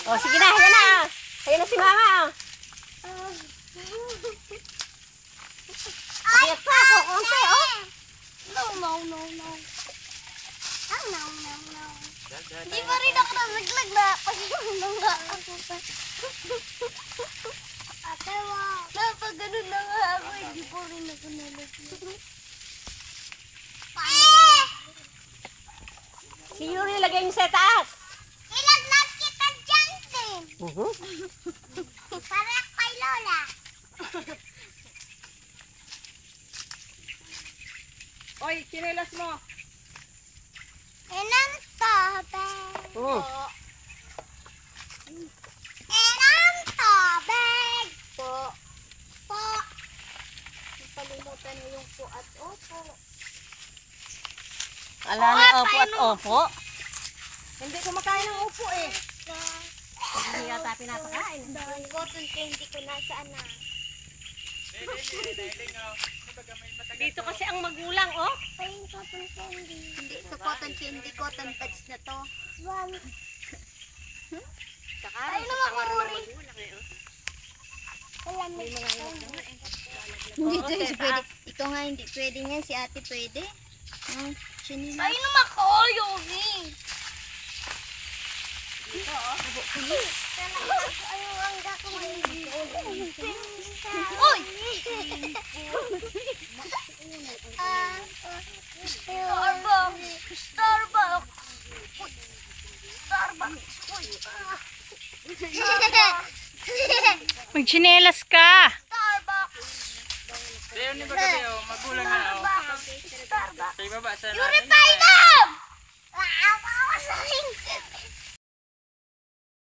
Oh, sige na, yan na. Ayan na si mama. Ayan pa ako, konti, oh. No. Di ba rin ako nasaglag na? Pag-iwan ako pa. Ate, wow. Napag ganun na nga ako, hindi po rin ako nalaglag. Si Yuri, lagay niyo sa taas. Ilaglag kita dyan din. Para kay Lola. Oy, chinelas mo. Enang tobeg. Enang tobeg. Po. Napalimutan na yung po at opo. Ala na opo at opo. Hindi kumakain ng upo eh. Hindi yata pinapakain. Yung cotton candy ko nasaan na? Dito kasi ang magulang, oh. Pa yung cotton candy. Hindi ito cotton candy, cotton buds na to. Saka, ay naman kururi. Wala na. Hindi ito pwede. Ikaw nga hindi pwede niyan. Si ate pwede. Ay naman ko, Yogi. Dito, oh. Ayaw ang gagawin. Uy! Starbucks! Magchinelas ka. Starbucks! Dayon ni ba gabi, oh, magulang na, oh. Starbucks! Kay baba sa Purify na!